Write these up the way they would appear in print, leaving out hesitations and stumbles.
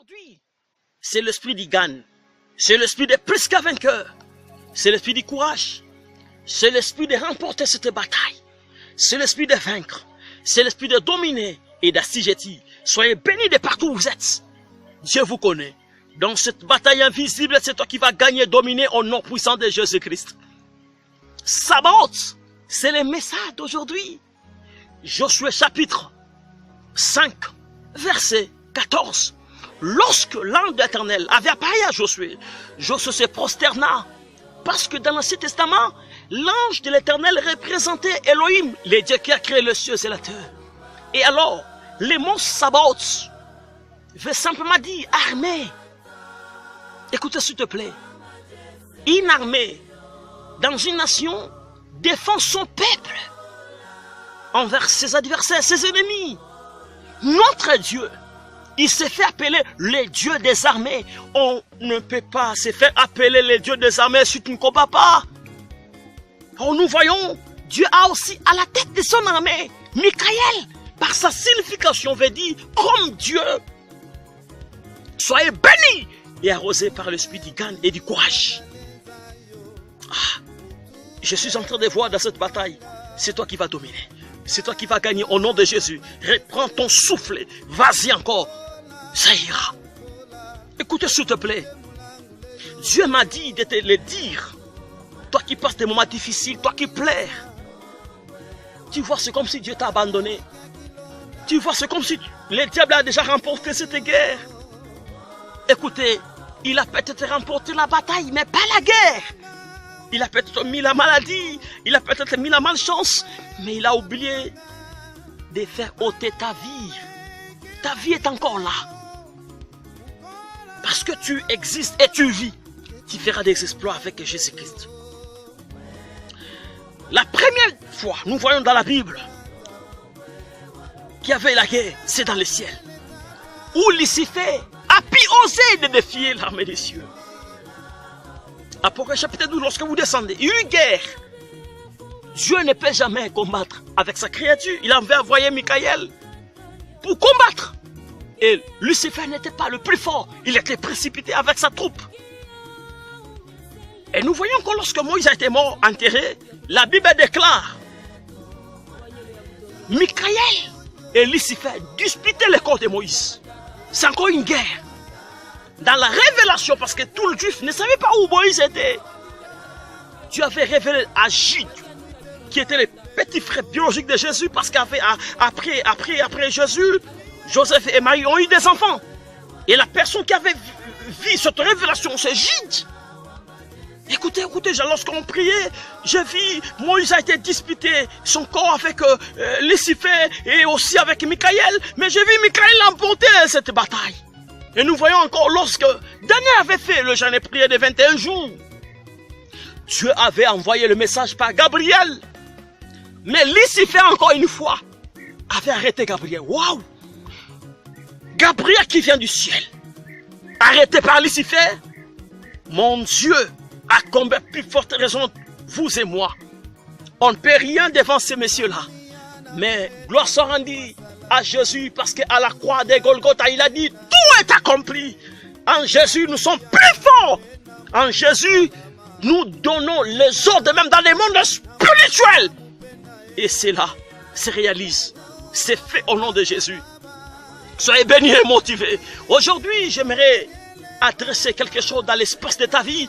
Aujourd'hui, c'est l'esprit du gagne. C'est l'esprit de plus qu'un vainqueur. C'est l'esprit du courage. C'est l'esprit de remporter cette bataille. C'est l'esprit de vaincre. C'est l'esprit de dominer et d'assujettir. Soyez bénis de partout où vous êtes. Dieu vous connaît. Dans cette bataille invisible, c'est toi qui vas gagner et dominer au nom puissant de Jésus-Christ. Sabaoth, c'est le message d'aujourd'hui. Josué chapitre 5, verset 14. Lorsque l'ange de l'Éternel avait apparu à Josué, Josué se prosterna. Parce que dans l'Ancien Testament, l'ange de l'Éternel représentait Elohim, le Dieu qui a créé les cieux et la terre. Et alors, le mot Sabaoth veut simplement dire armée. Écoutez s'il te plaît. Une armée dans une nation défend son peuple envers ses adversaires, ses ennemis. Notre Dieu, il s'est fait appeler le Dieu des armées. On ne peut pas se faire appeler le Dieu des armées si tu ne combats pas. Oh, nous voyons, Dieu a aussi à la tête de son armée, Michael, par sa signification veut dire comme Dieu. Soyez bénis et arrosés par l'esprit du gagne et du courage. Ah, je suis en train de voir dans cette bataille, c'est toi qui vas dominer. C'est toi qui vas gagner au nom de Jésus. Reprends ton souffle. Vas-y encore. Ça ira. Écoutez s'il te plaît. Dieu m'a dit de te le dire. Toi qui passes des moments difficiles, toi qui pleures. Tu vois, c'est comme si Dieu t'a abandonné. Tu vois, c'est comme si le diable a déjà remporté cette guerre. Écoutez, il a peut-être remporté la bataille, mais pas la guerre. Il a peut-être mis la maladie, il a peut-être mis la malchance, mais il a oublié de faire ôter ta vie. Ta vie est encore là. Parce que tu existes et tu vis, tu feras des exploits avec Jésus-Christ. La première fois, nous voyons dans la Bible, qu'il y avait la guerre, c'est dans le ciel. Où Lucifer a pu oser de défier l'armée des cieux. Apocalypse chapitre 12, lorsque vous descendez, il y a eu une guerre. Dieu ne peut jamais combattre avec sa créature. Il avait envoyé Michael pour combattre. Et Lucifer n'était pas le plus fort. Il était précipité avec sa troupe. Et nous voyons que lorsque Moïse a été mort, enterré, la Bible déclare Michael et Lucifer disputaient le corps de Moïse. C'est encore une guerre. Dans la révélation, parce que tout le juif ne savait pas où Moïse était. Dieu avait révélé à Jude, qui était le petit frère biologique de Jésus, parce qu'après Jésus, Joseph et Marie ont eu des enfants. Et la personne qui avait vu cette révélation, c'est Jude. Écoutez, lorsqu'on priait, j'ai vu Moïse a été disputé son corps avec Lucifer et aussi avec Michael, mais j'ai vu Michael emporter cette bataille. Et nous voyons encore lorsque Daniel avait fait le jeûne et prière de 21 jours. Dieu avait envoyé le message par Gabriel. Mais Lucifer encore une fois avait arrêté Gabriel. Waouh! Gabriel qui vient du ciel. Arrêté par Lucifer. Mon Dieu a combien plus forte raison vous et moi. On ne peut rien devant ces messieurs-là. Mais gloire soit rendue à Jésus parce qu'à la croix de Golgotha, il a dit tout est accompli. En Jésus, nous sommes plus forts. En Jésus, nous donnons les ordres même dans les mondes spirituels. Et cela se réalise. C'est fait au nom de Jésus. Soyez bénis et motivés. Aujourd'hui, j'aimerais adresser quelque chose dans l'espace de ta vie.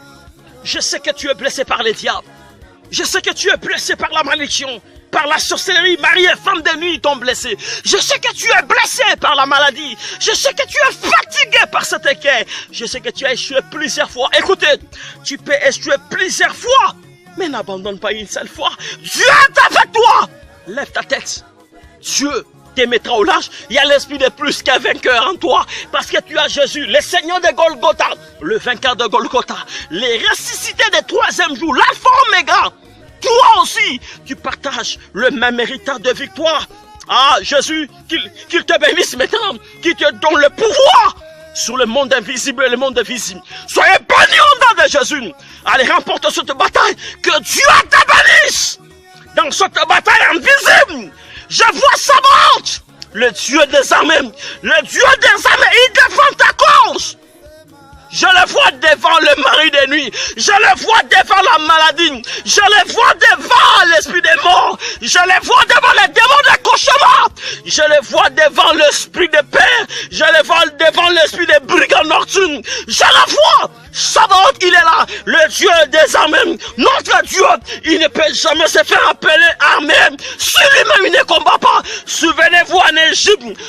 Je sais que tu es blessé par les diables. Je sais que tu es blessé par la malédiction. Par la sorcellerie, Marie et femme de nuit t'ont blessé. Je sais que tu es blessé par la maladie. Je sais que tu es fatigué par cette équerre. Je sais que tu as échoué plusieurs fois. Écoutez, tu peux échouer plusieurs fois, mais n'abandonne pas une seule fois. Dieu est avec toi. Lève ta tête. Dieu te mettra au large. Il y a l'esprit de plus qu'un vainqueur en toi. Parce que tu as Jésus, le Seigneur de Golgotha, le vainqueur de Golgotha, les ressuscités du troisième jour, l'alpha oméga. Toi aussi, tu partages le même héritage de victoire. Ah, Jésus, qu'il te bénisse maintenant, qu'il te donne le pouvoir sur le monde invisible et le monde visible. Soyez bénis au nom de Jésus. Allez, remporte cette bataille, que Dieu te bénisse. Dans cette bataille invisible, je vois Sabaoth, le Dieu des armées, il défend ta cause. devant le mari des nuits. Je les vois devant la maladie. Je les vois devant l'esprit des morts. Je les vois devant les démons des cauchemars. Je les vois devant l'esprit des pères. Je les vois devant l'esprit des brigands nocturnes. Je les vois. Sabaoth, il est là, le Dieu des armées. Notre Dieu, il ne peut jamais se faire appeler armée. Sur lui-même, il ne combat pas. Souvenez-vous en Égypte,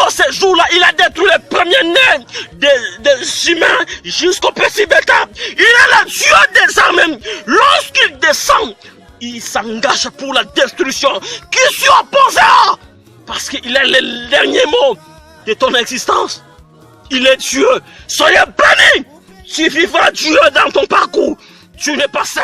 ce jour-là, il a détruit les premiers-nés des humains jusqu'au petit bétail. Il est le Dieu des armées. Lorsqu'il descend, il s'engage pour la destruction. Qui s'y opposera? Parce qu'il est le dernier mot de ton existence. Il est Dieu. Soyez bénis. Tu vivras Dieu dans ton parcours. Tu n'es pas seul.